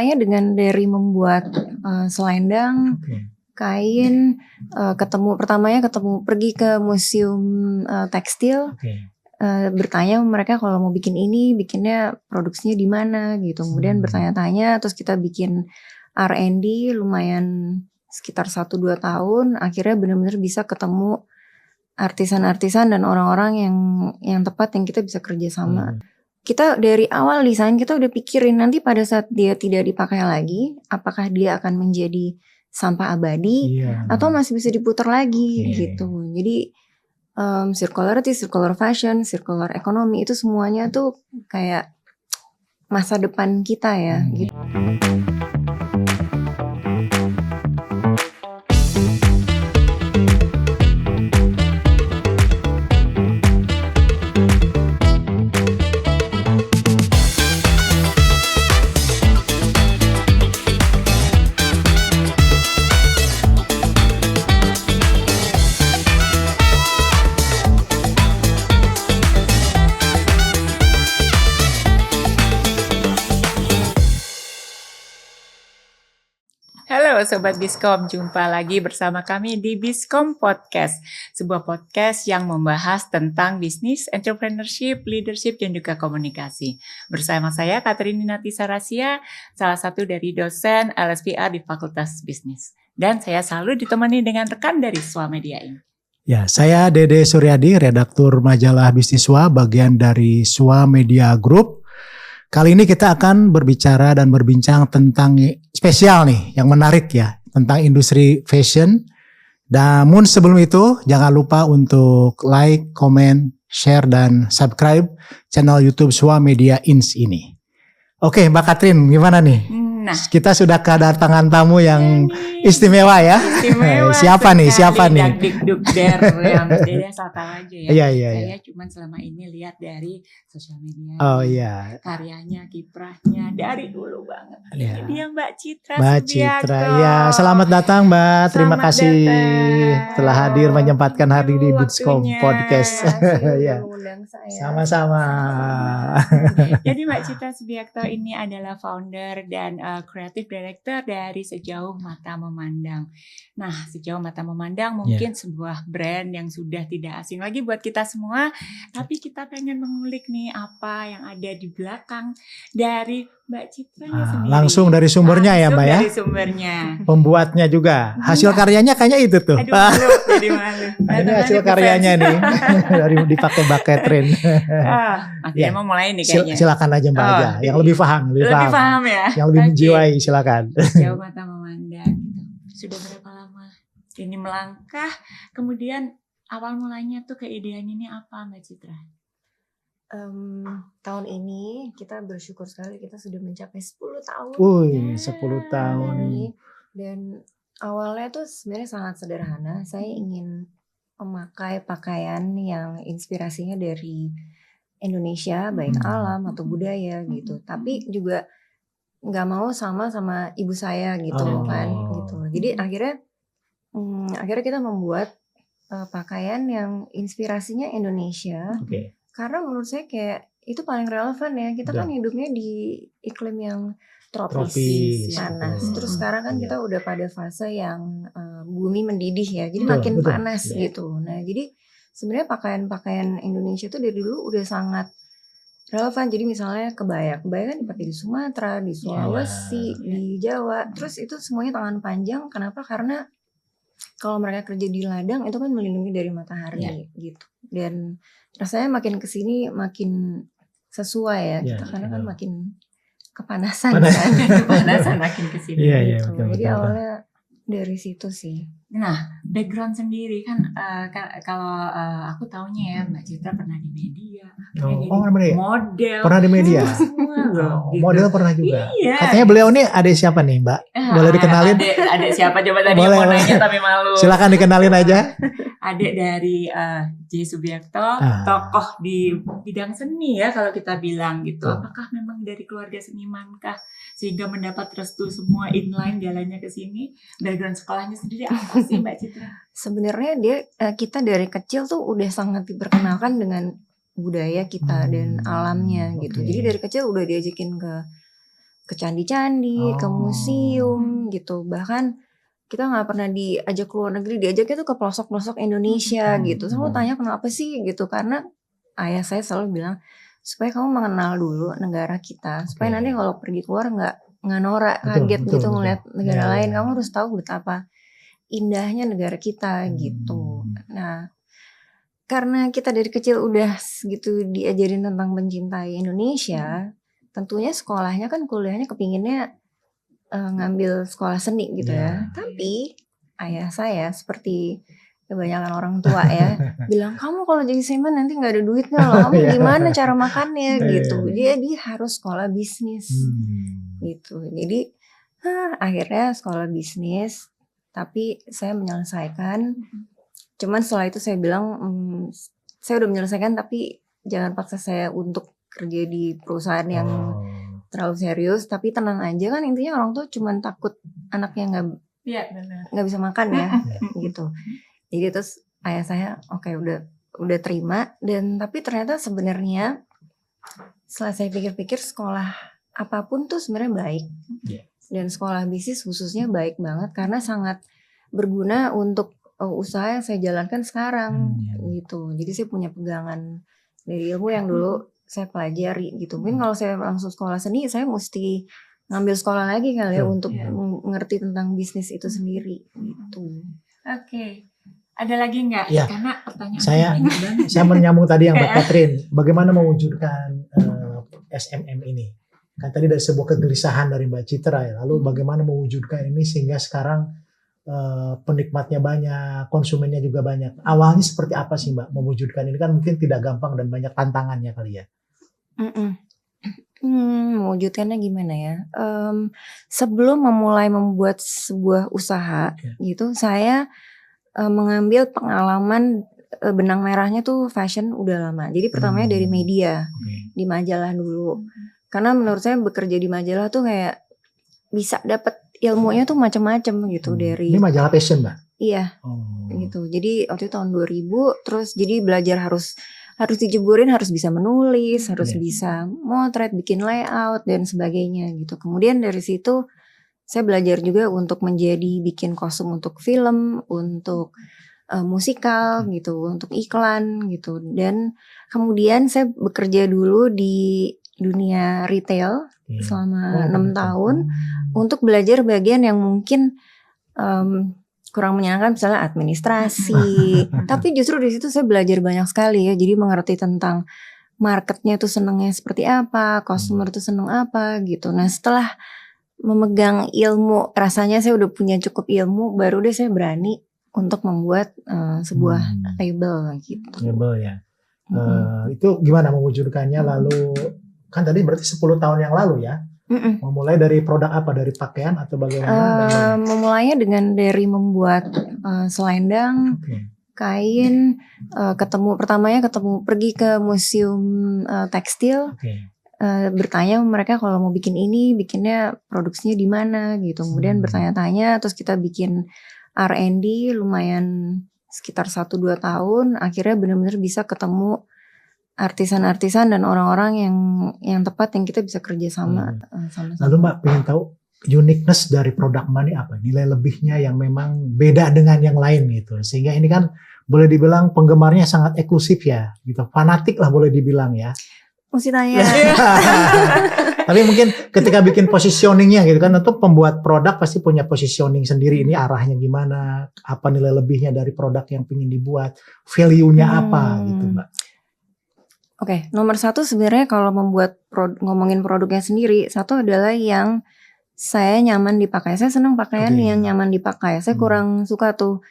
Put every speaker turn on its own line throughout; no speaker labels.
mulainya dengan dari membuat selendang, kain, pergi ke museum tekstil, bertanya mereka kalau mau bikin ini, bikinnya produksinya di mana gitu. Kemudian bertanya-tanya, terus kita bikin R&D lumayan sekitar 1-2 tahun, akhirnya benar-benar bisa ketemu artisan-artisan dan orang-orang yang tepat yang kita bisa kerja sama. Kita dari awal desain kita udah pikirin nanti pada saat dia tidak dipakai lagi, apakah dia akan menjadi sampah abadi atau masih bisa diputar lagi gitu. Jadi circularity, circular fashion, circular economy itu semuanya tuh kayak masa depan kita ya gitu.
Halo Sobat Biskom, jumpa lagi bersama kami di Biskom Podcast. Sebuah podcast yang membahas tentang bisnis, entrepreneurship, leadership, dan juga komunikasi. Bersama saya Katrini Natisa Rasia, salah satu dari dosen LSPR di Fakultas Bisnis. Dan saya selalu ditemani dengan rekan dari Swamedia ini.
Ya, saya Dede Suryadi, redaktur majalah Bisniswa, bagian dari Swamedia Group. Kali ini kita akan berbicara dan berbincang tentang spesial nih, yang menarik ya, tentang industri fashion. Namun sebelum itu, jangan lupa untuk like, comment, share, dan subscribe channel YouTube Swamedia Ins ini. Oke, Mbak Katrin, gimana nih?
Nah,
kita sudah kedatangan tamu yang istimewa ya.
Istimewa
Siapa nih?
Dikduk-der yang jadi asal tahu aja ya. Saya cuma selama ini lihat dari sosial media.
Oh iya.
Karyanya, kiprahnya dari dulu banget. Ini dia Mbak Citra.
Mbak Citra, ya selamat datang Mbak. Terima kasih telah hadir menyempatkan hadir di Biskom Podcast. Ya. Sama-sama.
Jadi Mbak Citra Subiakto ini adalah founder dan creative director dari Sejauh Mata Memandang. Nah, Sejauh Mata Memandang mungkin sebuah brand yang sudah tidak asing lagi buat kita semua, tapi kita pengen mengulik nih apa yang ada di belakang dari Mbak Citra sendiri.
Langsung dari sumbernya ya Mbak ya?
Dari sumbernya.
Pembuatnya juga. Hasil karyanya kayaknya itu tuh.
Aduh, malu, jadi malu.
Ini hasil karyanya nih. Dari dipakai Mbak Catherine.
Akhirnya mau mulai nih kayaknya.
Silakan aja Mbak aja. Yang lebih paham.
Lebih paham ya?
Yang lebih menjiwai silakan.
Sejauh Mata Memandang. Sudah berapa lama ini melangkah? Kemudian awal mulanya tuh keidean ini apa Mbak Citra?
Tahun ini kita bersyukur sekali kita sudah mencapai 10 tahun.
10 tahun.
Dan awalnya tuh sebenarnya sangat sederhana. Saya ingin memakai pakaian yang inspirasinya dari Indonesia, baik alam atau budaya gitu. Tapi juga nggak mau sama ibu saya gitu kan gitu. Jadi akhirnya kita membuat pakaian yang inspirasinya Indonesia. Karena menurut saya kayak itu paling relevan ya. Kita kan hidupnya di iklim yang tropis panas. Terus sekarang kan kita udah pada fase yang bumi mendidih ya. Jadi makin panas gitu. Nah, jadi sebenarnya pakaian-pakaian Indonesia itu dari dulu udah sangat relevan. Jadi misalnya kebaya kan dipakai di Sumatera, di Sulawesi, di Jawa. Terus itu semuanya tangan panjang. Kenapa? Karena kalau mereka kerja di ladang itu kan melindungi dari matahari gitu. Dan rasanya makin kesini makin sesuai ya gitu. Karena kan makin kepanasan kan.
Kepanasan makin kesini
gitu.
Jadi awalnya dari situ sih.
Nah, background sendiri kan kalau aku taunya ya Mbak Citra pernah di media, model.
Pernah di media.
Gitu.
Model pernah juga.
Iya.
Katanya beliau nih ada siapa nih Mbak? Boleh dikenalin?
Ada siapa coba tadi yang mau nanya tapi malu.
Silakan dikenalin aja.
Adik dari J. Subiakto, tokoh di bidang seni ya kalau kita bilang gitu. Apakah memang dari keluarga seniman kah sehingga mendapat restu semua inline jalannya ke sini? Background sekolahnya sendiri apa sih Mbak Citra?
Sebenarnya kita dari kecil tuh udah sangat diperkenalkan dengan budaya kita dan alamnya gitu. Jadi dari kecil udah diajakin ke ke candi-candi, ke
Oh.
museum gitu. Bahkan kita nggak pernah diajak ke luar negeri, diajaknya tuh ke pelosok-pelosok Indonesia gitu. Terus aku tanya kenapa sih gitu, karena ayah saya selalu bilang supaya kamu mengenal dulu negara kita, supaya
Oke.
nanti kalau pergi keluar nggak norak,
Betul,
kaget
betul,
gitu
betul.
ngeliat negara
Iya,
lain.
iya,
Kamu
iya.
harus tahu betapa indahnya negara kita gitu. Nah, karena kita dari kecil udah gitu diajarin tentang mencintai Indonesia, tentunya sekolahnya kan kuliahnya kepinginnya ngambil sekolah seni gitu ya.
Ya.
Tapi ayah saya seperti kebanyakan orang tua ya bilang kamu kalau jadi seniman nanti nggak ada duitnya loh. Kamu
Iya.
gimana cara makannya
Iya,
gitu.
iya.
Dia harus sekolah bisnis
Hmm.
gitu. Jadi akhirnya sekolah bisnis. Tapi saya menyelesaikan. Cuman setelah itu saya bilang saya udah menyelesaikan tapi jangan paksa saya untuk kerja di perusahaan yang terlalu serius. Tapi tenang aja, kan intinya orang tuh cuman takut anaknya nggak bisa makan ya gitu. Jadi terus ayah saya oke, udah terima. Dan tapi ternyata sebenarnya setelah saya pikir-pikir sekolah apapun tuh sebenarnya baik. Dan sekolah bisnis khususnya baik banget karena sangat berguna untuk usaha yang saya jalankan sekarang gitu. Jadi saya punya pegangan dari ilmu yang dulu saya pelajari gitu. Mungkin kalau saya langsung sekolah seni, saya mesti ngambil sekolah lagi kali ya untuk mengerti tentang bisnis itu sendiri gitu.
Oke. Ada lagi nggak?
Ya.
Karena pertanyaan
Saya menyambung tadi yang Mbak Catherine, bagaimana mewujudkan SMM ini? Kan tadi dari sebuah kegelisahan dari Mbak Citra ya, lalu bagaimana mewujudkan ini sehingga sekarang penikmatnya banyak, konsumennya juga banyak. Awalnya seperti apa sih Mbak mewujudkan ini? Kan mungkin tidak gampang dan banyak tantangannya kali ya.
Mewujudkannya gimana ya? Sebelum memulai membuat sebuah usaha gitu, saya mengambil pengalaman benang merahnya tuh fashion udah lama. Jadi pertamanya dari media, di majalah dulu. Karena menurut saya bekerja di majalah tuh kayak bisa dapat ilmunya tuh macam-macam gitu dari.
Ini majalah fashion, Mbak?
Iya. Gitu. Jadi waktu itu tahun 2000, terus jadi belajar harus dijeburin, harus bisa menulis, harus bisa motret, bikin layout dan sebagainya gitu. Kemudian dari situ saya belajar juga untuk bikin kostum untuk film, untuk musikal gitu, untuk iklan gitu. Dan kemudian saya bekerja dulu di dunia retail selama 6 tahun untuk belajar bagian yang mungkin kurang menyenangkan, misalnya administrasi. Tapi justru di situ saya belajar banyak sekali ya. Jadi mengerti tentang marketnya tuh senengnya seperti apa, customer tuh seneng apa gitu. Nah setelah memegang ilmu, rasanya saya udah punya cukup ilmu, baru deh saya berani untuk membuat sebuah label gitu.
Label ya. Itu gimana mewujudkannya? Lalu kan tadi berarti 10 tahun yang lalu ya. Memulai dari produk apa? Dari pakaian atau bagaimana?
Memulainya dari membuat selendang, kain, pergi ke museum tekstil, bertanya mereka kalau mau bikin ini, bikinnya produksinya di mana gitu. Kemudian bertanya-tanya, terus kita bikin R&D lumayan sekitar 1-2 tahun, akhirnya benar-benar bisa ketemu artisan-artisan dan orang-orang yang tepat yang kita bisa kerja sama.
Lalu Mbak pengen tahu uniqueness dari produk Mbak ini apa? Nilai lebihnya yang memang beda dengan yang lain gitu. Sehingga ini kan boleh dibilang penggemarnya sangat eksklusif ya, gitu. Fanatik lah boleh dibilang ya.
Mesti tanya.
Tapi mungkin ketika bikin positioningnya gitu kan, untuk pembuat produk pasti punya positioning sendiri. Ini arahnya gimana, apa nilai lebihnya dari produk yang ingin dibuat, value-nya apa gitu Mbak.
Oke, nomor satu sebenarnya kalau ngomongin produknya sendiri, satu adalah yang saya nyaman dipakai. Saya senang pakaian yang nyaman dipakai. Saya kurang suka tuh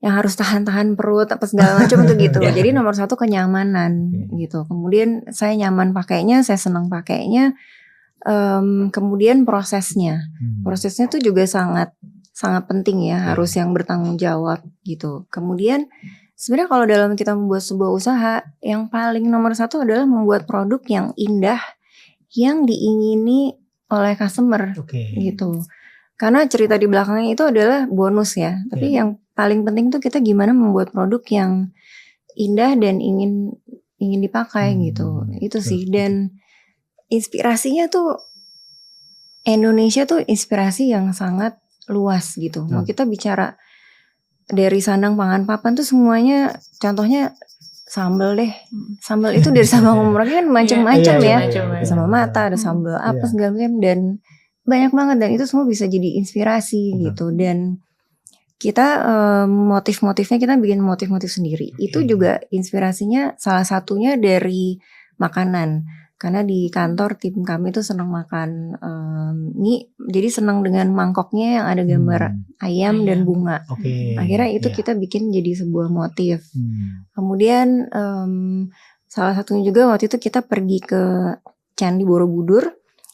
yang harus tahan-tahan perut apa segala macam itu gitu. Jadi nomor satu kenyamanan gitu. Kemudian saya nyaman pakainya, saya senang pakainya. Kemudian prosesnya tuh juga sangat penting ya, harus yang bertanggung jawab gitu. Kemudian sebenarnya kalau dalam kita membuat sebuah usaha, yang paling nomor satu adalah membuat produk yang indah, yang diingini oleh customer gitu. Karena cerita di belakangnya itu adalah bonus ya. Tapi yang paling penting tuh kita gimana membuat produk yang indah dan ingin dipakai gitu. Itu sih. Dan inspirasinya tuh Indonesia tuh inspirasi yang sangat luas gitu. Mau kita bicara dari sandang pangan papan tuh semuanya, contohnya sambal deh. Sambal itu dari Sabang Merauke kan macam-macam ya. Ada sambal mata, ada sambal apa segala macam, dan banyak banget, dan itu semua bisa jadi inspirasi gitu. Dan kita motif-motifnya kita bikin motif-motif sendiri. Itu juga inspirasinya salah satunya dari makanan. Karena di kantor tim kami tuh senang makan mie, jadi senang dengan mangkoknya yang ada gambar ayam dan bunga. Akhirnya itu kita bikin jadi sebuah motif. Kemudian salah satunya juga waktu itu kita pergi ke Candi Borobudur,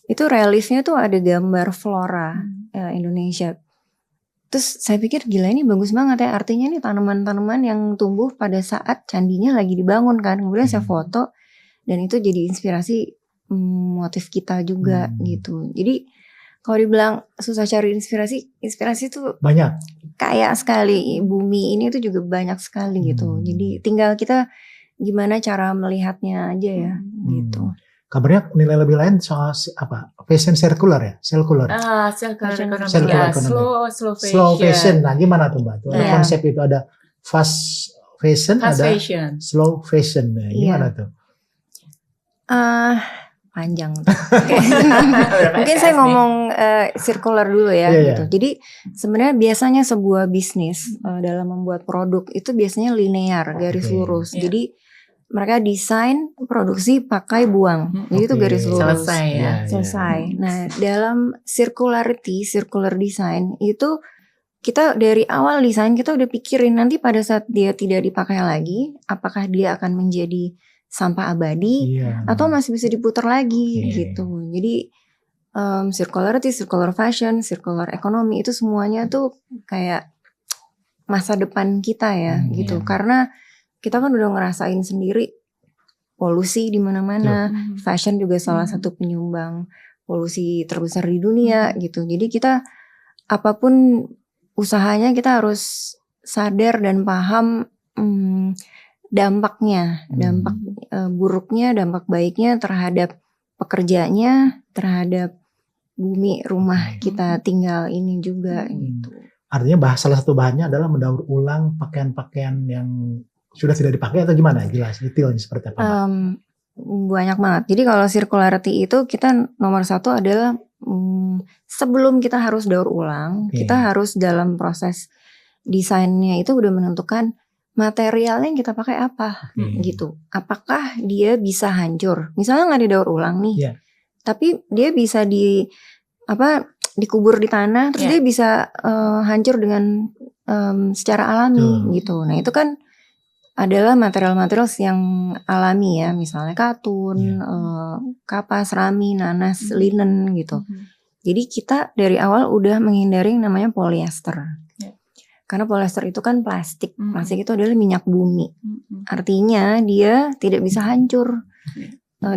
itu reliefnya tuh ada gambar flora Indonesia. Terus saya pikir gila, ini bagus banget ya, artinya nih tanaman-tanaman yang tumbuh pada saat candinya lagi dibangun kan. Kemudian saya foto, dan itu jadi inspirasi motif kita juga gitu. Jadi kalau dibilang susah cari inspirasi itu
banyak,
kayak sekali. Bumi ini tuh juga banyak sekali gitu. Jadi tinggal kita gimana cara melihatnya aja ya gitu.
Kabarnya nilai lebih lain soal apa? Fashion circular ya? Circular.
Circular economy.
Slow fashion. Nah, gimana tuh Mbak? Tuh ada konsep itu, ada fast fashion, ada slow fashion. Nah, gimana tuh?
Panjang. Mungkin saya ngomong circular dulu ya gitu. Jadi sebenarnya biasanya sebuah bisnis dalam membuat produk itu biasanya linear, garis lurus. Jadi mereka desain, produksi, pakai, buang. Jadi itu garis lurus.
Selesai ya.
Selesai. Nah, dalam circular design itu kita dari awal desain kita udah pikirin nanti pada saat dia tidak dipakai lagi, apakah dia akan menjadi sampah abadi atau masih bisa diputar lagi gitu. Jadi circularity, circular fashion, circular economy itu semuanya tuh kayak masa depan kita ya gitu. Karena kita kan udah ngerasain sendiri polusi di mana-mana. Fashion juga salah satu penyumbang polusi terbesar di dunia gitu. Jadi kita apapun usahanya kita harus sadar dan paham dampaknya, dampak buruknya, dampak baiknya terhadap pekerjanya, terhadap bumi rumah kita tinggal ini juga gitu.
Artinya salah satu bahannya adalah mendaur ulang pakaian-pakaian yang sudah tidak dipakai atau gimana? Jelas detailnya seperti apa?
Banyak banget. Jadi kalau circularity itu kita nomor satu adalah sebelum kita harus daur ulang, kita harus dalam proses desainnya itu udah menentukan materialnya yang kita pakai apa gitu. Apakah dia bisa hancur? Misalnya nggak didaur ulang nih, tapi dia bisa dikubur di tanah, terus dia bisa hancur dengan secara alami gitu. Nah itu kan adalah material-material yang alami ya, misalnya katun, kapas, rami, nanas, linen gitu. Jadi kita dari awal udah menghindari yang namanya polyester. Karena polyester itu kan plastik. Plastik itu adalah minyak bumi. Artinya dia tidak bisa hancur.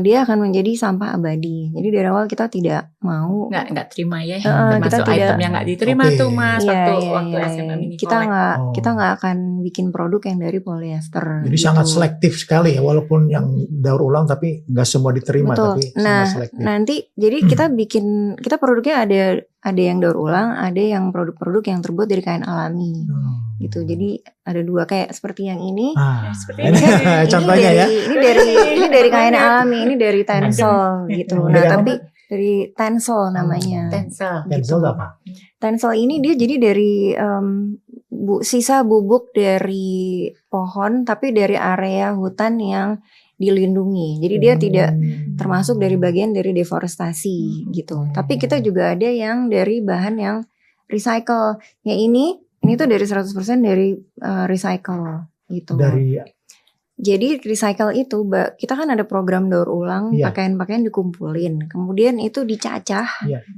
Dia akan menjadi sampah abadi. Jadi dari awal kita tidak mau
nggak terima ya. Termasuk item yang nggak diterima tuh Mas waktu SMM ini.
Kita nggak akan bikin produk yang dari polyester.
Jadi gitu. Sangat selektif sekali ya, walaupun yang daur ulang tapi nggak semua diterima.
Betul.
Tapi
nah
sangat selektif.
Nanti jadi kita produknya ada yang daur ulang, ada yang produk-produk yang terbuat dari kain alami. Gitu. Jadi ada dua kayak seperti yang ini.
Seperti ini.
Contohnya ya.
Ini dari kain alami, ini dari tencel gitu. Nah, tapi dari tencel namanya.
Tencel apa?
Tencel ini dia jadi dari sisa bubuk dari pohon, tapi dari area hutan yang dilindungi. Jadi dia tidak termasuk dari bagian dari deforestasi gitu. Tapi kita juga ada yang dari bahan yang recycle. Ya ini tuh dari 100% dari recycle gitu. Jadi recycle itu kita kan ada program daur ulang, pakaian-pakaian dikumpulin, kemudian itu dicacah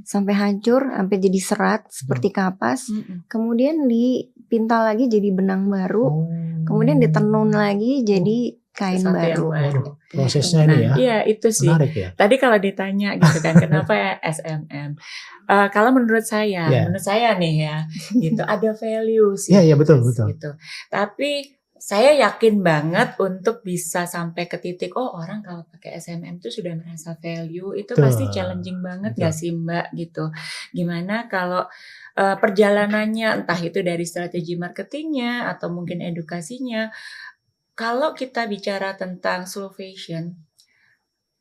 sampai hancur, sampai jadi serat seperti kapas, kemudian dipintal lagi jadi benang baru, kemudian ditenun lagi jadi kain baru.
Prosesnya ini ya.
Iya itu sih.
Menarik ya.
Tadi kalau ditanya gitu kan kenapa ya SMM? Kalau menurut saya nih ya, gitu ada value sih.
Iya betul.
Gitu. Tapi saya yakin banget untuk bisa sampai ke titik orang kalau pakai SMM itu sudah merasa value, itu
Betul.
pasti challenging banget
Betul.
gak sih Mbak gitu. Gimana kalau perjalanannya entah itu dari strategi marketingnya atau mungkin edukasinya. Kalau kita bicara tentang slow fashion,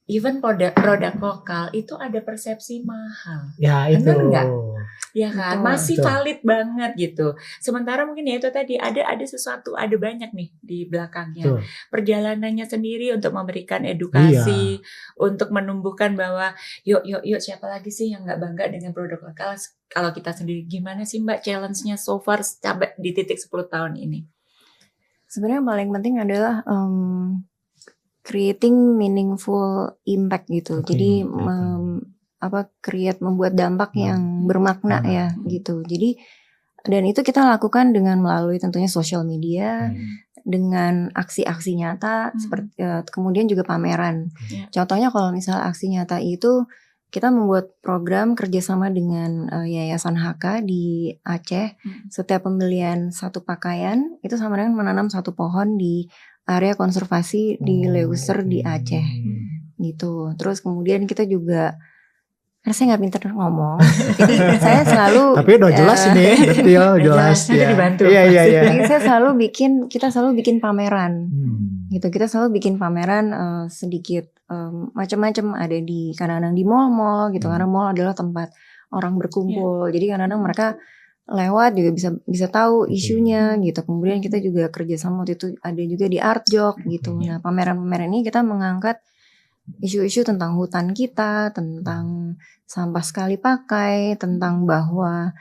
even produk lokal itu ada persepsi mahal.
Ya itu.
Bener nggak? Ya kan,
Betul.
masih
Betul.
valid banget gitu. Sementara mungkin ya itu tadi ada sesuatu, ada banyak nih di belakangnya.
Betul.
Perjalanannya sendiri untuk memberikan edukasi, untuk menumbuhkan bahwa yuk siapa lagi sih yang nggak bangga dengan produk lokal kalau kita sendiri. Gimana sih Mbak challenge-nya so far sampai di titik 10 tahun ini?
Sebenarnya yang paling penting adalah creating meaningful impact gitu.
Oke,
Jadi
oke.
membuat dampak yang bermakna ya gitu. Jadi dan itu kita lakukan dengan melalui tentunya sosial media, dengan aksi-aksi nyata seperti kemudian juga pameran. Contohnya kalau misal aksi nyata itu kita membuat program kerjasama dengan Yayasan HK di Aceh. Setiap pembelian satu pakaian itu sama dengan menanam satu pohon di area konservasi di Leuser di Aceh gitu. Terus kemudian kita juga, karena saya nggak pintar ngomong, jadi saya selalu
tapi udah jelas ini detail jelas ya.
Dibantu.
Iya.
Jadi kita selalu bikin pameran gitu. Kita selalu bikin pameran sedikit macam-macam, ada di kadang-kadang di mall gitu, karena mall adalah tempat orang berkumpul. Jadi kadang-kadang mereka lewat juga bisa tahu isunya gitu. Kemudian kita juga kerjasama waktu itu ada juga di Artjok gitu. Nah pameran-pameran ini kita mengangkat isu-isu tentang hutan kita, tentang sampah sekali pakai, tentang bahwa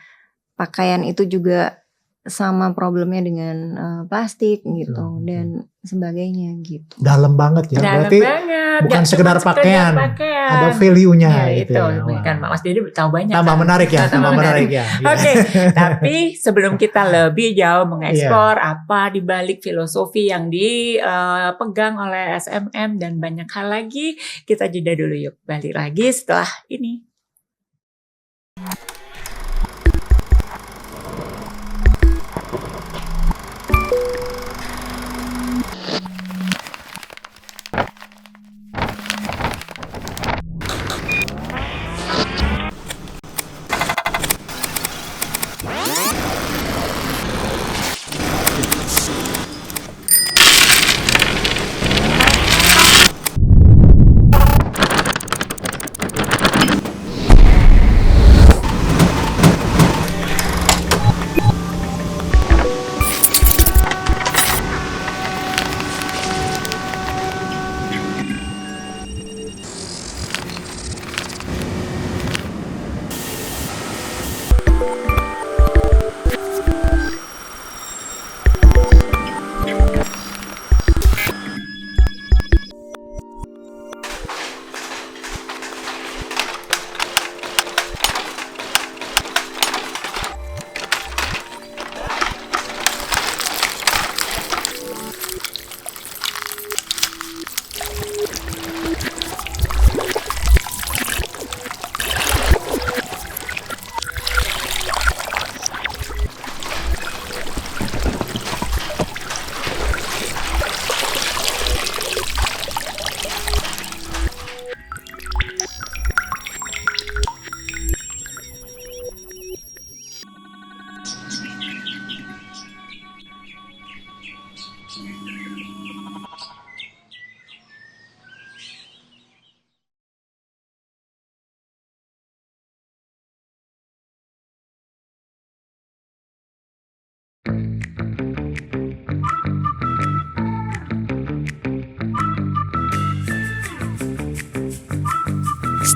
pakaian itu juga sama problemnya dengan plastik gitu dan sebagainya gitu.
Dalam banget ya.
Dalam
Berarti
banget.
bukan
Gak
sekedar
cuma
pakaian, ada value-nya gitu.
Itu
Ya.
kan Mas Dede tahu banyak.
Tambah
kan?
menarik ya, tambah menarik ya.
Oke, tapi sebelum kita lebih jauh mengeksplor apa di balik filosofi yang dipegang oleh SMM dan banyak hal lagi, kita jeda dulu yuk. Balik lagi setelah ini.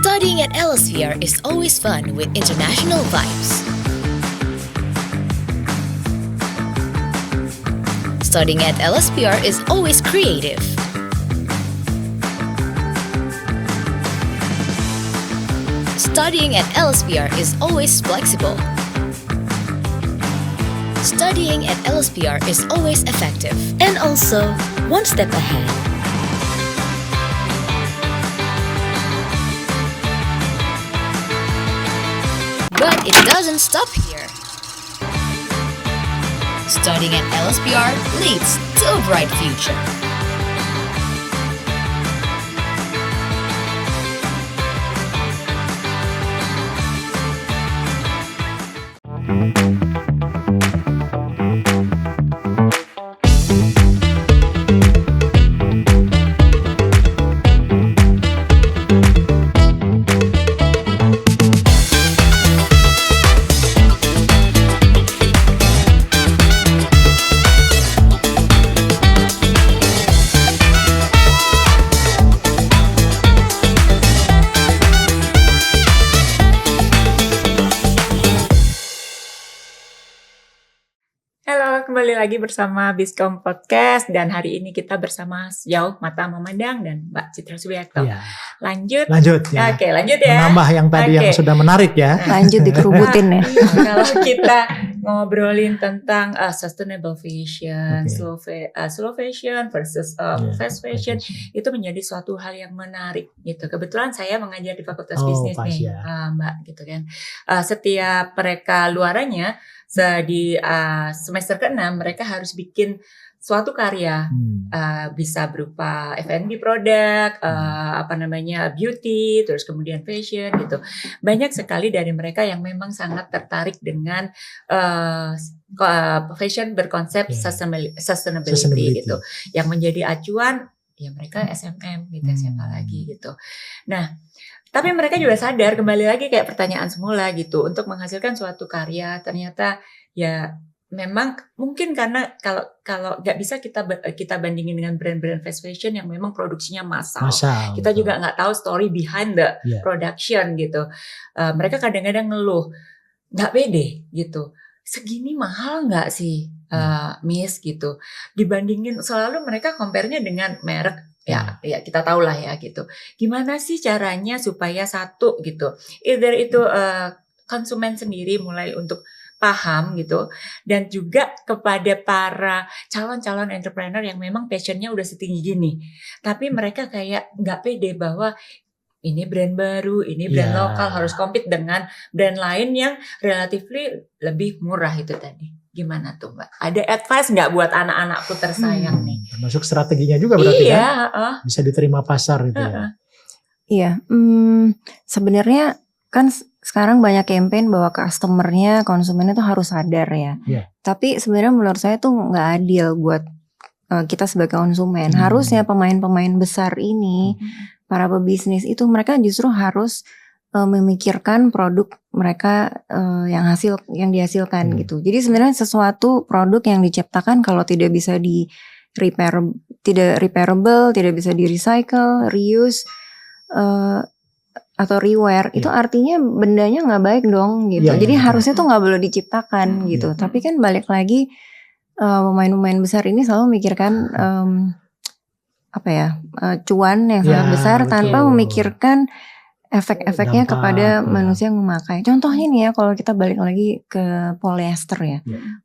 Studying at Elsevier is always fun with international vibes. Studying at Elsevier is always creative. Studying at Elsevier is always flexible. Studying at Elsevier is always effective and also one step ahead. But it doesn't stop here. Studying at LSPR leads to a bright future.
Halo, kembali lagi bersama Biskom Podcast dan hari ini kita bersama Sejauh Mata Memandang dan Mbak Citra Subiakto.
Iya.
Lanjut
ya.
Oke, lanjut ya.
Menambah yang tadi yang sudah menarik ya.
Lanjut dikerubutin ya.
Kalau kita ngobrolin tentang sustainable fashion, slow fashion versus fast fashion, itu menjadi suatu hal yang menarik gitu. Kebetulan saya mengajar di Fakultas Bisnis nih, Mbak, gitu kan. Setiap mereka luarannya di semester ke-6 mereka harus bikin suatu karya, bisa berupa F&B produk, beauty, terus kemudian fashion gitu. Banyak sekali dari mereka yang memang sangat tertarik dengan fashion berkonsep sustainability gitu. Yang menjadi acuan ya mereka SMM gitu, siapa lagi gitu. Nah, tapi mereka juga sadar, kembali lagi kayak pertanyaan semula gitu, untuk menghasilkan suatu karya ternyata ya memang mungkin karena kalau nggak bisa kita bandingin dengan brand-brand fast fashion yang memang produksinya massal. Kita juga nggak tahu story behind the production gitu. Mereka kadang-kadang ngeluh, nggak pede gitu. Segini mahal nggak sih, Miss gitu? Dibandingin selalu mereka compare-nya dengan merek. Ya kita tahu lah ya gitu. Gimana sih caranya supaya satu gitu, either itu konsumen sendiri mulai untuk paham gitu, dan juga kepada para calon-calon entrepreneur yang memang passionnya udah setinggi gini, tapi mereka kayak nggak pede bahwa ini brand baru, ini brand lokal harus compete dengan brand lain yang relatively lebih murah itu tadi. Gimana tuh Mbak? Ada advice nggak buat anak-anakku tersayang nih?
Termasuk strateginya juga berarti bisa diterima pasar gitu ya?
Iya, sebenarnya kan sekarang banyak campaign bahwa customernya, konsumennya tuh harus sadar ya. Tapi sebenarnya menurut saya tuh nggak adil buat kita sebagai konsumen. Harusnya pemain-pemain besar ini, para pebisnis itu mereka justru harus memikirkan produk mereka yang dihasilkan gitu. Jadi sebenarnya sesuatu produk yang diciptakan kalau tidak bisa tidak repairable, tidak bisa di recycle, reuse atau rewear, itu artinya bendanya nggak baik dong gitu. Jadi harusnya tuh nggak boleh diciptakan gitu. Tapi kan balik lagi pemain-pemain besar ini selalu memikirkan cuan yang sangat besar tanpa memikirkan efek-efeknya kepada manusia yang memakai. Contohnya nih ya, kalau kita balik lagi ke polyester ya.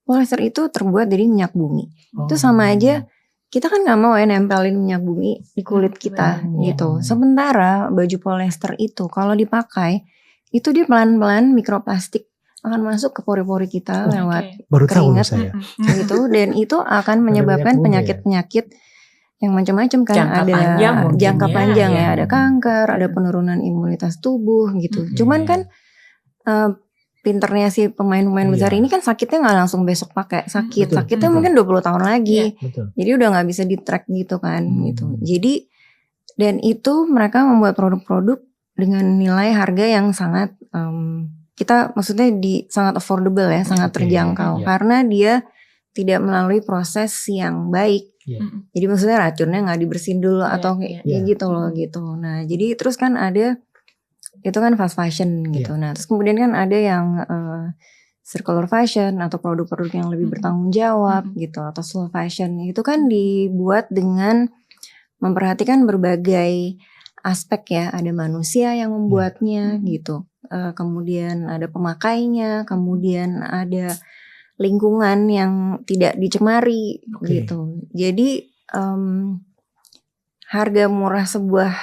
Polyester itu terbuat dari minyak bumi. Itu sama aja, kita kan gak mau ya nempelin minyak bumi di kulit kita gitu. Sementara baju polyester itu kalau dipakai, itu dia pelan-pelan mikroplastik akan masuk ke pori-pori kita lewat keringat gitu. Dan itu akan menyebabkan penyakit-penyakit yang macam-macam kan, jangka panjang ya, ada kanker, ada penurunan imunitas tubuh gitu. Cuman kan pinternya si pemain-pemain besar ini kan sakitnya nggak langsung besok pakai, sakitnya mungkin 20 tahun lagi. Jadi udah nggak bisa di track gitu kan gitu. Jadi dan itu mereka membuat produk-produk dengan nilai harga yang sangat kita maksudnya sangat affordable ya, sangat terjangkau karena dia tidak melalui proses yang baik. Jadi maksudnya racunnya nggak dibersihin dulu atau kayak gitu loh gitu. Nah jadi terus kan ada itu kan fast fashion gitu. Nah terus kemudian kan ada yang circular fashion atau produk-produk yang lebih bertanggung jawab gitu, atau slow fashion. Itu kan dibuat dengan memperhatikan berbagai aspek ya. Ada manusia yang membuatnya gitu. Kemudian ada pemakainya, kemudian ada lingkungan yang tidak dicemari gitu. Jadi harga murah sebuah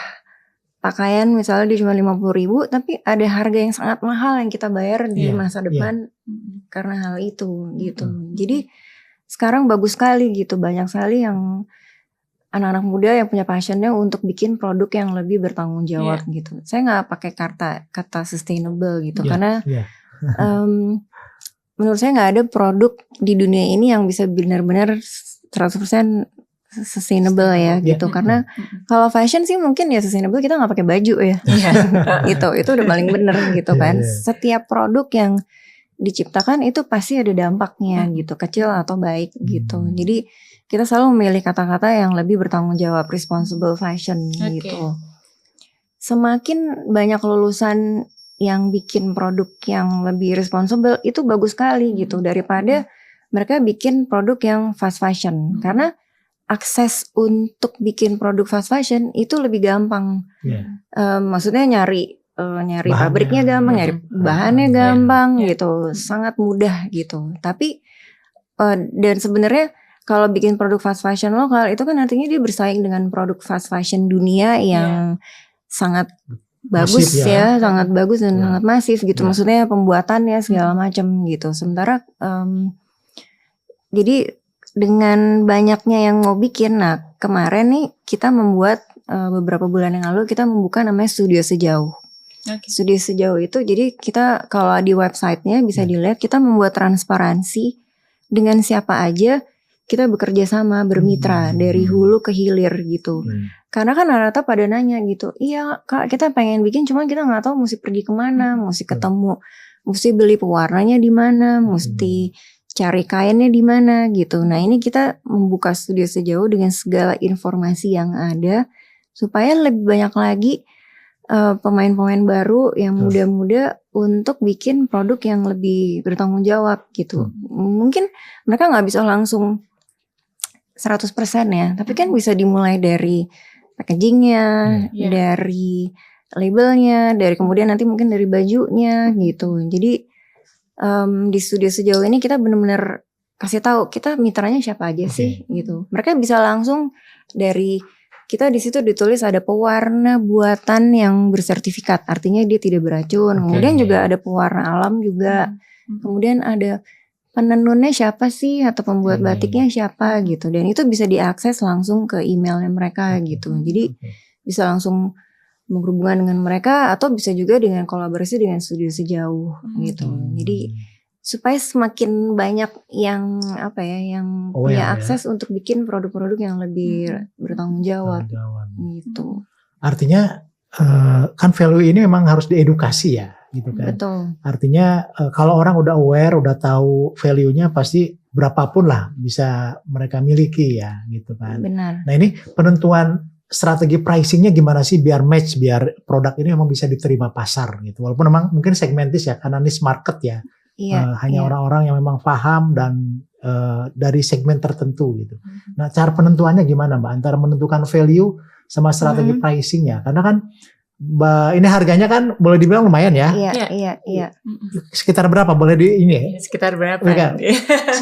pakaian misalnya dia cuma 50.000, tapi ada harga yang sangat mahal yang kita bayar di masa depan karena hal itu gitu. Jadi sekarang bagus sekali gitu, banyak sekali yang anak-anak muda yang punya passionnya untuk bikin produk yang lebih bertanggung jawab gitu. Saya nggak pakai kata sustainable gitu karena menurut saya nggak ada produk di dunia ini yang bisa benar-benar 100% sustainable ya gitu. Karena kalau fashion sih mungkin ya sustainable kita nggak pakai baju ya. Gitu, itu udah paling bener gitu kan. Setiap produk yang diciptakan itu pasti ada dampaknya gitu, kecil atau baik gitu. Jadi kita selalu memilih kata-kata yang lebih bertanggung jawab, responsible fashion gitu. Semakin banyak lulusan yang bikin produk yang lebih responsible itu bagus sekali gitu, daripada mereka bikin produk yang fast fashion. Karena akses untuk bikin produk fast fashion itu lebih gampang. Maksudnya nyari bahannya, pabriknya gampang, nyari bahannya gampang gitu, sangat mudah gitu. Tapi dan sebenarnya kalau bikin produk fast fashion lokal itu kan artinya dia bersaing dengan produk fast fashion dunia yang sangat bagus ya, sangat bagus dan sangat masif gitu. Maksudnya pembuatannya segala macam gitu. Sementara jadi dengan banyaknya yang mau bikin, nah kemarin nih kita membuat beberapa bulan yang lalu kita membuka namanya Studio Sejauh. Studio Sejauh itu jadi kita kalau di websitenya bisa dilihat kita membuat transparansi dengan siapa aja kita bekerja sama, bermitra dari hulu ke hilir gitu. Karena kan rata-rata pada nanya gitu, iya kak kita pengen bikin cuman kita nggak tahu mesti pergi kemana, mesti ketemu, mesti beli pewarnanya di mana, mesti cari kainnya di mana gitu. Nah ini kita membuka Studio Sejauh dengan segala informasi yang ada supaya lebih banyak lagi pemain-pemain baru yang muda-muda untuk bikin produk yang lebih bertanggung jawab gitu. Mungkin mereka nggak bisa langsung 100% ya, tapi kan bisa dimulai dari packagingnya, dari labelnya, dari kemudian nanti mungkin dari bajunya gitu. Jadi di Studio Sejauh ini kita benar-benar kasih tahu kita mitranya siapa aja sih gitu. Mereka bisa langsung dari kita di situ ditulis ada pewarna buatan yang bersertifikat, artinya dia tidak beracun. Kemudian juga ada pewarna alam juga. Kemudian ada penenunnya siapa sih atau pembuat batiknya siapa gitu. Dan itu bisa diakses langsung ke emailnya mereka gitu. Jadi bisa langsung berhubungan dengan mereka atau bisa juga dengan kolaborasi dengan Studio Sejauh gitu. Jadi supaya semakin banyak yang yang punya akses untuk bikin produk-produk yang lebih bertanggung jawab gitu.
Artinya kan value ini memang harus diedukasi ya gitu kan.
Betul.
Artinya kalau orang udah aware, udah tahu value-nya pasti berapapun lah bisa mereka miliki ya gitu kan.
Benar.
Nah ini penentuan strategi pricingnya gimana sih biar match, biar produk ini memang bisa diterima pasar gitu. Walaupun memang mungkin segmentis ya karena niche market ya. Hanya orang-orang yang memang paham dan dari segmen tertentu gitu. Nah cara penentuannya gimana Mbak antara menentukan value sama strategi pricingnya? Karena kan ini harganya kan boleh dibilang lumayan ya.
Iya.
Sekitar berapa boleh di ini?
Sekitar berapa?
Kan?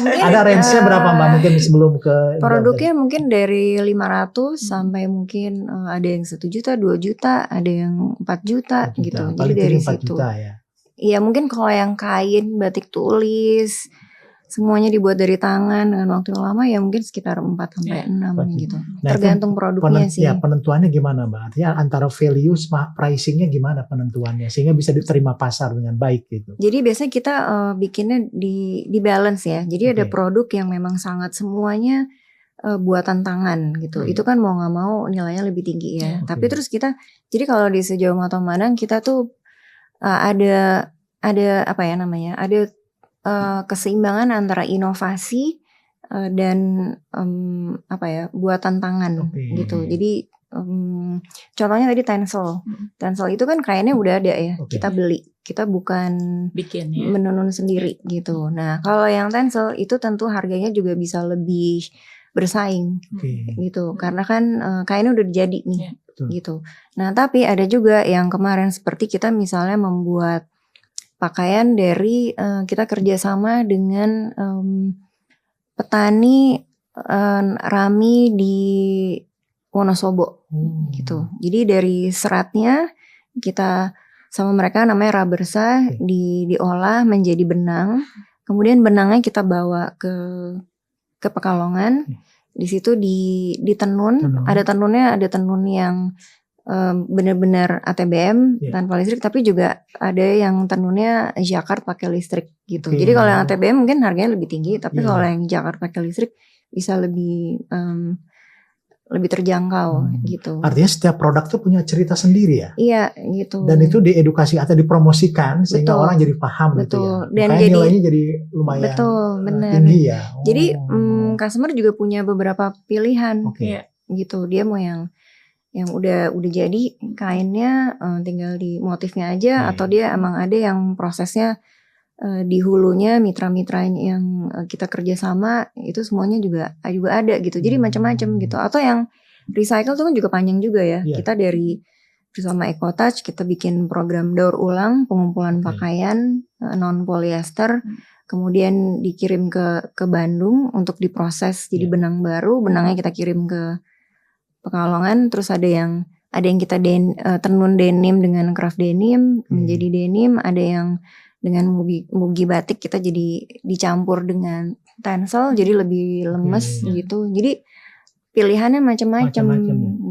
Ada range-nya berapa Mbak mungkin sebelum ke
produknya mungkin dari 500 sampai mungkin ada yang 1 juta, 2 juta, ada yang 4 juta gitu. Jadi dari
4
situ.
Juta, ya.
Iya mungkin kalau yang kain, batik tulis semuanya dibuat dari tangan dengan waktu yang lama ya mungkin sekitar 4 sampai 6 gitu.
Nah,
tergantung produknya sih.
Ya penentuannya gimana Mbak? Artinya antara value sama pricingnya gimana penentuannya sehingga bisa diterima pasar dengan baik gitu.
Jadi biasanya kita bikinnya di balance ya. Jadi ada produk yang memang sangat semuanya buatan tangan gitu. Itu kan mau nggak mau nilainya lebih tinggi ya. Tapi terus kita jadi kalau di Sejauh Mata Memandang kita tuh ada apa ya namanya? Ada keseimbangan antara inovasi dan buatan tangan gitu. Jadi contohnya tadi Tencel. Tencel itu kan kainnya udah ada ya. Kita beli. Kita bukan
bikin ya.
menenun sendiri gitu. Nah, kalau yang Tencel itu tentu harganya juga bisa lebih bersaing gitu. Karena kan kainnya udah jadi nih gitu. Nah, tapi ada juga yang kemarin seperti kita misalnya membuat pakaian dari kita kerjasama dengan petani rami di Wonosobo gitu. Jadi dari seratnya kita sama mereka namanya Rabersa diolah menjadi benang. Kemudian benangnya kita bawa ke ke Pekalongan. Di situ ditenun, ada tenun yang benar-benar ATBM tanpa listrik, tapi juga ada yang tenunnya jacquard pakai listrik gitu. Jadi kalau yang ATBM mungkin harganya lebih tinggi, tapi kalau yang jacquard pakai listrik bisa lebih terjangkau gitu.
Artinya setiap produk tuh punya cerita sendiri ya?
Iya gitu.
Dan itu diedukasi atau dipromosikan sehingga orang jadi paham gitu ya.
Dan
makanya nilainya jadi lumayan tinggi ya.
Jadi customer juga punya beberapa pilihan gitu. Dia mau yang udah jadi kainnya tinggal di motifnya aja, atau dia emang ada yang prosesnya di hulunya mitra-mitra yang kita kerja sama itu semuanya juga ada gitu. Jadi macam-macam gitu. Atau yang recycle tuh kan juga panjang juga ya. Kita dari bersama EcoTouch kita bikin program daur ulang pengumpulan pakaian non polyester, kemudian dikirim ke Bandung untuk diproses jadi benang baru. Benangnya kita kirim ke Pekalongan. Terus ada yang kita tenun denim dengan craft denim menjadi denim, ada yang dengan mugi batik kita jadi dicampur dengan tencel jadi lebih lemes gitu. Jadi pilihannya macam-macam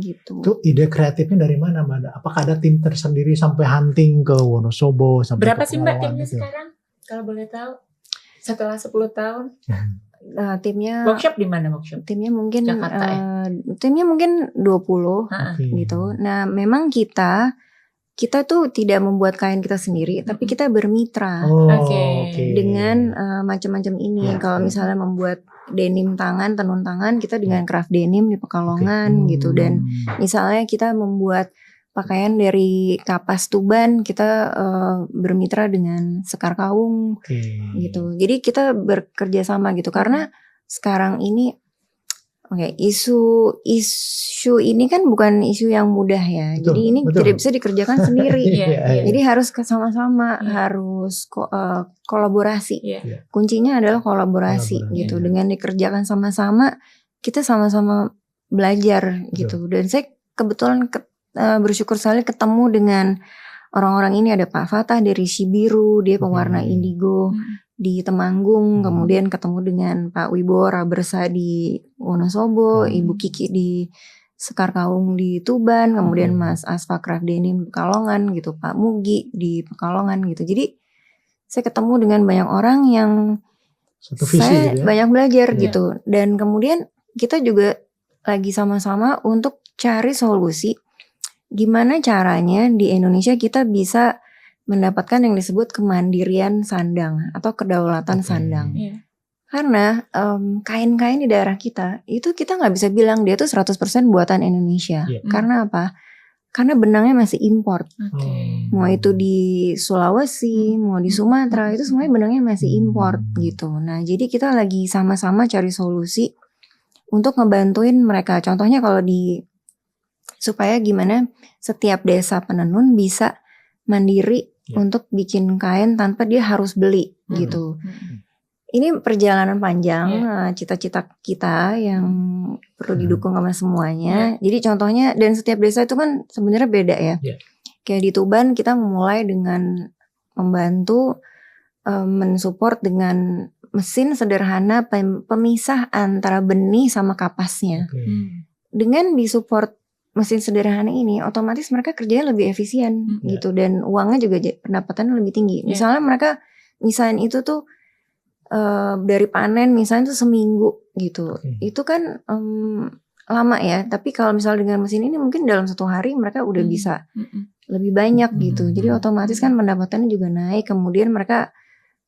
gitu.
Itu ide kreatifnya dari mana, Mbak? Apakah ada tim tersendiri sampai hunting ke Wonosobo sampai
berapa sih Mbak timnya
gitu?
sekarang kalau boleh tahu setelah 10 tahun?
Timnya
workshop di mana workshop?
Timnya mungkin
Jakarta
timnya mungkin 20 gitu. Nah, memang kita tuh tidak membuat kain kita sendiri, tapi kita bermitra dengan macam-macam ini. Kalau misalnya membuat denim tangan, tenun tangan, kita dengan craft denim di Pekalongan gitu. Dan misalnya kita membuat pakaian dari kapas Tuban, kita bermitra dengan Sekar Kaung gitu. Jadi kita bekerja sama gitu, karena sekarang ini isu ini kan bukan isu yang mudah ya. Jadi ini tidak bisa dikerjakan sendiri. Jadi harus sama-sama, harus kolaborasi. Kuncinya adalah kolaborasi gitu. Dengan dikerjakan sama-sama, kita sama-sama belajar gitu. Dan saya kebetulan bersyukur sekali ketemu dengan orang-orang ini. Ada Pak Fatah dari Sibiru, dia pewarna indigo di Temanggung, kemudian ketemu dengan Pak Wibowo Rabersa di Wonosobo, Ibu Kiki di Sekar Kaung di Tuban, kemudian Mas Asfa Craft Denim Pekalongan gitu, Pak Mugi di Pekalongan gitu. Jadi saya ketemu dengan banyak orang yang
satu visi
saya
gitu ya?
Banyak belajar gitu. Dan kemudian kita juga lagi sama-sama untuk cari solusi gimana caranya di Indonesia kita bisa mendapatkan yang disebut kemandirian sandang atau kedaulatan sandang. Karena kain-kain di daerah kita itu kita nggak bisa bilang dia tuh 100% buatan Indonesia. Karena apa? Karena benangnya masih import. Mau itu di Sulawesi, mau di Sumatera, itu semuanya benangnya masih import gitu. Nah, jadi kita lagi sama-sama cari solusi untuk ngebantuin mereka. Contohnya kalau supaya gimana setiap desa penenun bisa mandiri untuk bikin kain tanpa dia harus beli gitu. Ini perjalanan panjang, cita-cita kita yang perlu didukung sama semuanya. Jadi contohnya, dan setiap desa itu kan sebenarnya beda ya. Kayak di Tuban kita memulai dengan membantu mensupport dengan mesin sederhana pemisah antara benih sama kapasnya. Dengan disupport mesin sederhana ini, otomatis mereka kerjanya lebih efisien gitu, dan uangnya juga pendapatannya lebih tinggi. Misalnya mereka misahin itu tuh dari panen misalnya tuh seminggu gitu, itu kan lama ya. Tapi kalau misalnya dengan mesin ini mungkin dalam 1 hari mereka udah bisa lebih banyak gitu. Jadi otomatis kan pendapatannya juga naik. Kemudian mereka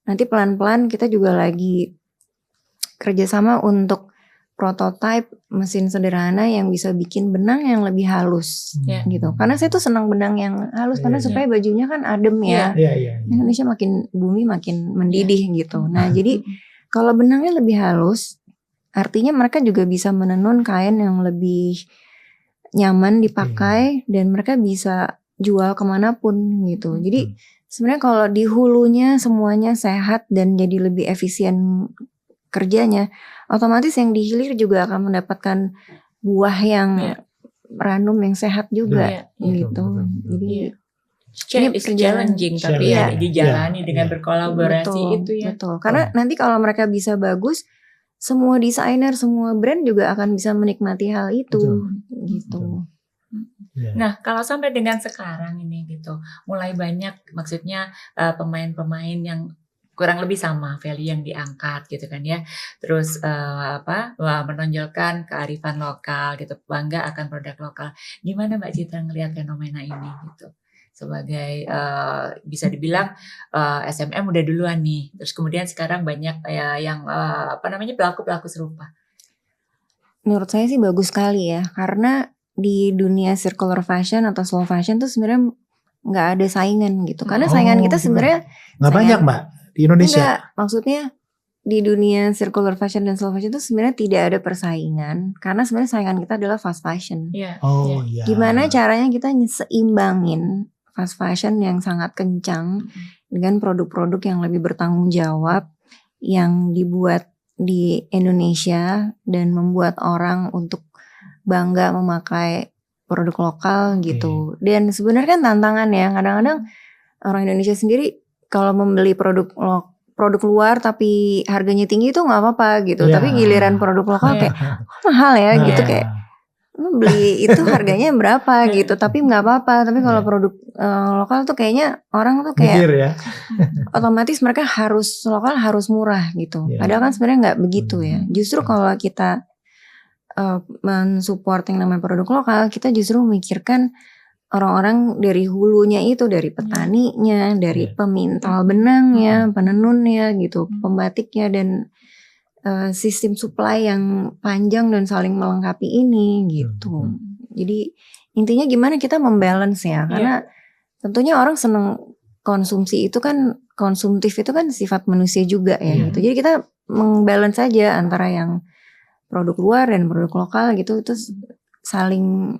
nanti pelan-pelan kita juga lagi kerjasama untuk prototype mesin sederhana yang bisa bikin benang yang lebih halus gitu. Karena saya tuh senang benang yang halus karena supaya bajunya kan adem ya. Indonesia bumi makin mendidih gitu. Nah, jadi kalau benangnya lebih halus, artinya mereka juga bisa menenun kain yang lebih nyaman dipakai dan mereka bisa jual kemanapun gitu. Jadi sebenarnya kalau di hulunya semuanya sehat dan jadi lebih efisien kerjanya, otomatis yang di hilir juga akan mendapatkan buah yang ranum yang sehat juga gitu. Jadi
ini challenging tapi dijalani dengan berkolaborasi itu ya.
Betul. Karena nanti kalau mereka bisa bagus, semua desainer, semua brand juga akan bisa menikmati hal itu
Betul.
gitu.
Ya.
Nah, kalau sampai dengan sekarang ini gitu, mulai banyak maksudnya pemain-pemain yang kurang lebih sama value yang diangkat gitu kan ya. Terus menonjolkan kearifan lokal gitu, bangga akan produk lokal. Gimana Mbak Citra ngelihat fenomena ini gitu? Sebagai bisa dibilang SMM udah duluan nih. Terus kemudian sekarang banyak yang pelaku-pelaku serupa.
Menurut saya sih bagus sekali ya, karena di dunia circular fashion atau slow fashion tuh sebenarnya nggak ada saingan gitu. Karena saingan kita sebenarnya
nggak banyak Mbak di Indonesia.
Enggak, maksudnya di dunia circular fashion dan slow fashion itu sebenarnya tidak ada persaingan, karena sebenarnya saingan kita adalah fast fashion.
Iya.
Iya.
Gimana caranya kita seimbangin fast fashion yang sangat kencang dengan produk-produk yang lebih bertanggung jawab yang dibuat di Indonesia dan membuat orang untuk bangga memakai produk lokal gitu. Dan sebenarnya kan tantangan ya, kadang-kadang orang Indonesia sendiri kalau membeli produk luar tapi harganya tinggi itu nggak apa-apa gitu.
Ya.
Tapi giliran produk lokal kayak mahal ya gitu, kayak lu beli itu harganya berapa gitu, tapi nggak apa-apa. Tapi kalau produk lokal tuh kayaknya orang tuh kayak
mikir ya.
otomatis mereka harus lokal, harus murah gitu. Padahal kan sebenarnya nggak begitu ya. Justru kalau kita mensupport yang namanya produk lokal, kita justru memikirkan orang-orang dari hulunya itu, dari petaninya, dari pemintal benangnya, penenunnya gitu, pembatiknya, dan sistem supply yang panjang dan saling melengkapi ini gitu. Jadi intinya gimana kita membalance ya, karena tentunya orang seneng konsumsi itu kan, konsumtif itu kan sifat manusia juga ya gitu. Jadi kita membalance saja antara yang produk luar dan produk lokal gitu, itu saling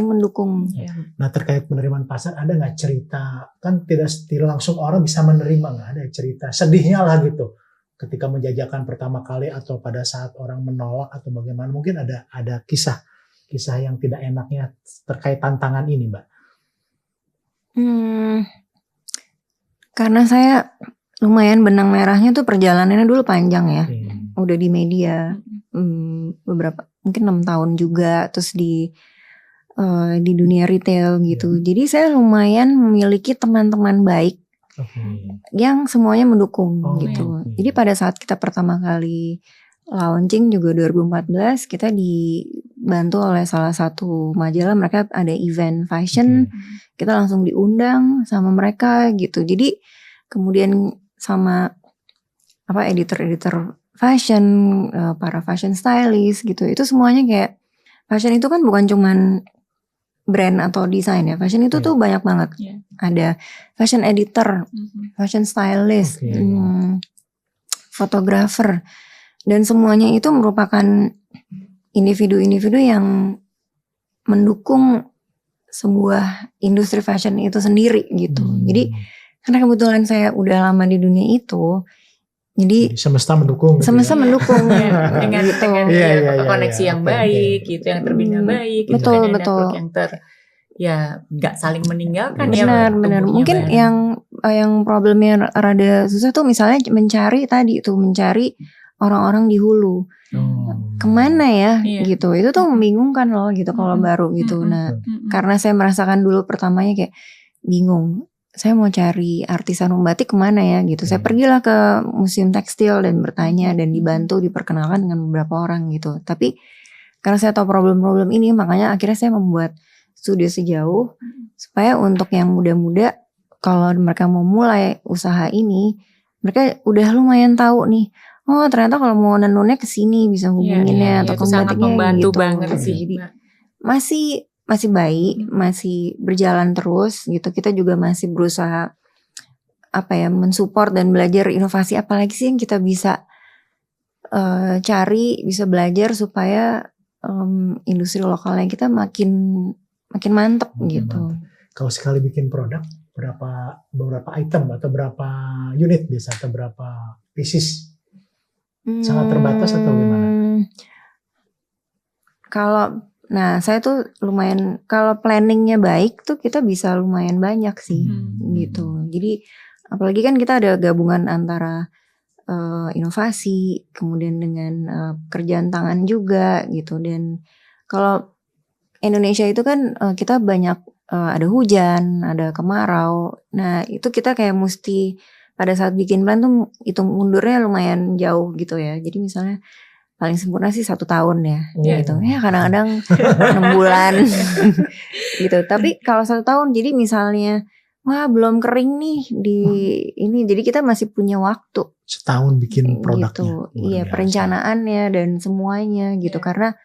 mendukung.
Nah, terkait penerimaan pasar, ada nggak cerita, kan tidak langsung orang bisa menerima, nggak ada cerita sedihnya lah gitu ketika menjajakan pertama kali atau pada saat orang menolak atau bagaimana, mungkin ada kisah yang tidak enaknya terkait tantangan ini Mbak?
Karena saya lumayan benang merahnya tuh perjalanannya dulu panjang ya. Udah di media beberapa, mungkin 6 tahun juga, terus di dunia retail gitu. Jadi saya lumayan memiliki teman-teman baik yang semuanya mendukung gitu. Jadi pada saat kita pertama kali launching juga 2014, kita dibantu oleh salah satu majalah, mereka ada event fashion, kita langsung diundang sama mereka gitu. Jadi kemudian sama editor-editor fashion, para fashion stylist gitu, itu semuanya kayak fashion itu kan bukan cuman brand atau desain ya, fashion itu tuh banyak banget. Ada fashion editor, fashion stylist, fotografer, dan semuanya itu merupakan individu-individu yang mendukung sebuah industri fashion itu sendiri gitu. Jadi karena kebetulan saya udah lama di dunia itu, jadi
semesta mendukung.
Semesta mendukung
dengan koneksi yang baik gitu, yang terbina baik.
Betul.
Yang nggak saling meninggalkan.
Benar. Mungkin yang problemnya rada susah tuh misalnya mencari orang-orang di hulu. Kemana ya gitu. Itu tuh membingungkan loh gitu kalau baru gitu. Nah, karena saya merasakan dulu pertamanya kayak bingung. Saya mau cari artisan membatik kemana ya gitu. Saya pergilah ke museum tekstil dan bertanya dan dibantu, diperkenalkan dengan beberapa orang gitu. Tapi karena saya tahu problem-problem ini, makanya akhirnya saya membuat studio sejauh supaya untuk yang muda-muda, kalau mereka mau mulai usaha ini, mereka udah lumayan tahu nih. Oh ternyata kalau mau nenunnya kesini bisa hubunginnya atau ke membatiknya gitu.
Banget sih.
Jadi masih baik, masih berjalan terus gitu. Kita juga masih berusaha mensupport dan belajar inovasi apalagi sih yang kita bisa cari, bisa belajar supaya industri lokalnya kita makin mantep gitu.
Kalau sekali bikin produk berapa item atau berapa unit biasa atau berapa pieces? Sangat terbatas atau gimana?
Nah saya tuh lumayan, kalau planningnya baik tuh kita bisa lumayan banyak sih gitu. Jadi apalagi kan kita ada gabungan antara inovasi, kemudian dengan kerjaan tangan juga gitu. Dan kalau Indonesia itu kan kita banyak ada hujan, ada kemarau. Nah itu kita kayak mesti pada saat bikin plan tuh hitung mundurnya lumayan jauh gitu ya. Jadi misalnya paling sempurna sih 1 tahun ya, gitu. Ya kadang-kadang 6 bulan gitu. Tapi kalau 1 tahun, jadi misalnya, wah belum kering nih di ini, jadi kita masih punya waktu.
Setahun bikin produknya.
Gitu. Iya, perencanaannya dan semuanya gitu. Karena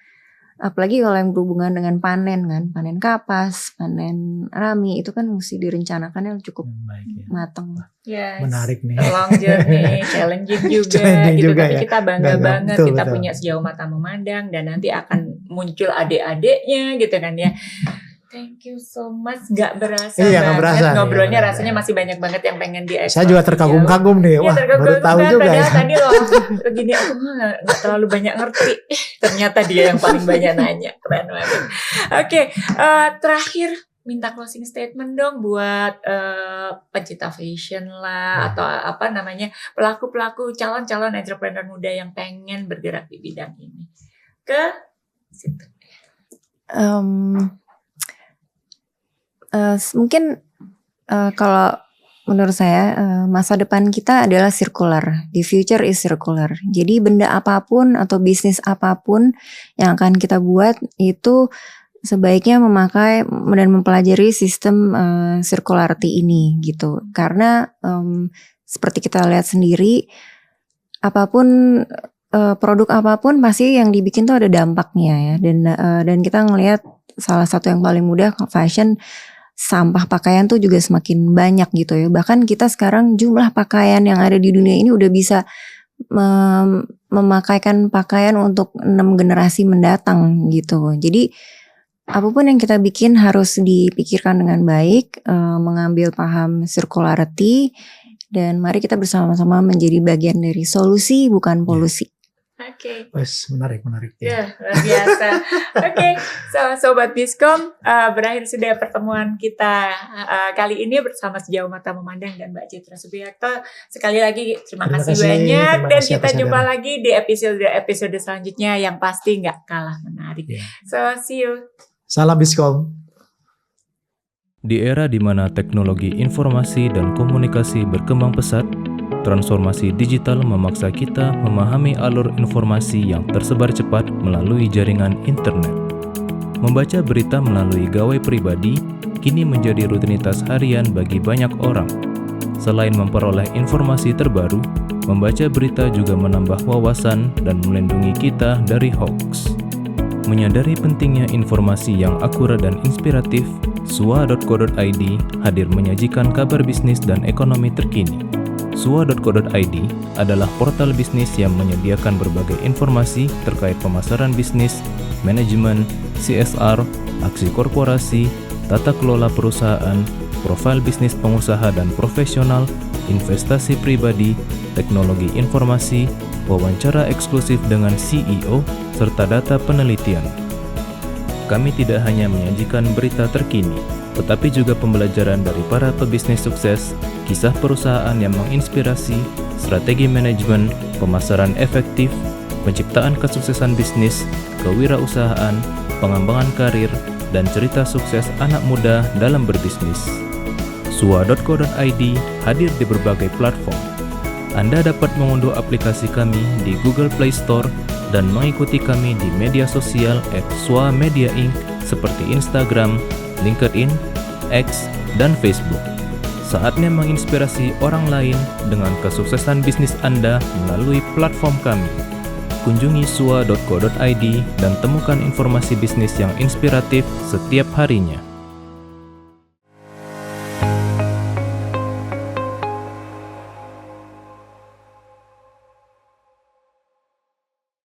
apalagi kalau yang berhubungan dengan panen kan, panen kapas, panen rami, itu kan mesti direncanakannya cukup matang.
Yes.
Menarik nih.
Long journey, challenging juga
Challenging
gitu.
juga
Tapi
ya.
kita bangga
Betul,
banget kita
betul.
punya sejauh mata memandang dan nanti akan muncul adik-adiknya gitu kan ya. Thank you so much. Gak berasa
Iya,
banget
gak berasa.
ngobrolnya,
Iya,
rasanya masih banyak banget yang pengen dieksplor.
Saya juga terkagum-kagum nih.
Iya,
Wah, baru tahu
kan,
juga
padahal
ya.
tadi loh begini aku gak terlalu banyak ngerti. Ternyata dia yang paling banyak nanya. Keren banget. Oke, terakhir minta closing statement dong buat pencinta fashion lah atau apa namanya pelaku-pelaku calon-calon entrepreneur muda yang pengen bergerak di bidang ini. Ke situ.
Mungkin kalau menurut saya masa depan kita adalah circular. The future is circular. Jadi benda apapun atau bisnis apapun yang akan kita buat itu sebaiknya memakai dan mempelajari sistem circularity ini gitu. Karena seperti kita lihat sendiri, apapun produk apapun pasti yang dibikin tuh ada dampaknya ya. Dan kita ngelihat salah satu yang paling mudah fashion, sampah pakaian tuh juga semakin banyak gitu ya. Bahkan kita sekarang jumlah pakaian yang ada di dunia ini udah bisa memakaikan pakaian untuk 6 generasi mendatang gitu. Jadi apapun yang kita bikin harus dipikirkan dengan baik, mengambil paham circularity, dan mari kita bersama-sama menjadi bagian dari solusi bukan polusi.
Oke.
Wes, menarik.
Ya, luar biasa. Oke, Sobat Biskom, berakhir sudah pertemuan kita kali ini bersama Sejauh Mata Memandang dan Mbak Citra Subiakto. Sekali lagi terima kasih banyak dan kita jumpa lagi di episode selanjutnya yang pasti nggak kalah menarik. So, see you.
Salam Biskom.
Di era di mana teknologi informasi dan komunikasi berkembang pesat, transformasi digital memaksa kita memahami alur informasi yang tersebar cepat melalui jaringan internet. Membaca berita melalui gawai pribadi kini menjadi rutinitas harian bagi banyak orang. Selain memperoleh informasi terbaru, membaca berita juga menambah wawasan dan melindungi kita dari hoax. Menyadari pentingnya informasi yang akurat dan inspiratif, sua.co.id hadir menyajikan kabar bisnis dan ekonomi terkini. Sua.co.id adalah portal bisnis yang menyediakan berbagai informasi terkait pemasaran bisnis, manajemen, CSR, aksi korporasi, tata kelola perusahaan, profil bisnis pengusaha dan profesional, investasi pribadi, teknologi informasi, wawancara eksklusif dengan CEO, serta data penelitian. Kami tidak hanya menyajikan berita terkini, tetapi juga pembelajaran dari para pebisnis sukses, kisah perusahaan yang menginspirasi, strategi manajemen, pemasaran efektif, penciptaan kesuksesan bisnis, kewirausahaan, pengembangan karir, dan cerita sukses anak muda dalam berbisnis. Sua.co.id hadir di berbagai platform. Anda dapat mengunduh aplikasi kami di Google Play Store dan mengikuti kami di media sosial @swa-media-inc seperti Instagram, LinkedIn, X, dan Facebook. Saatnya menginspirasi orang lain dengan kesuksesan bisnis Anda melalui platform kami. Kunjungi sua.co.id dan temukan informasi bisnis yang inspiratif setiap harinya.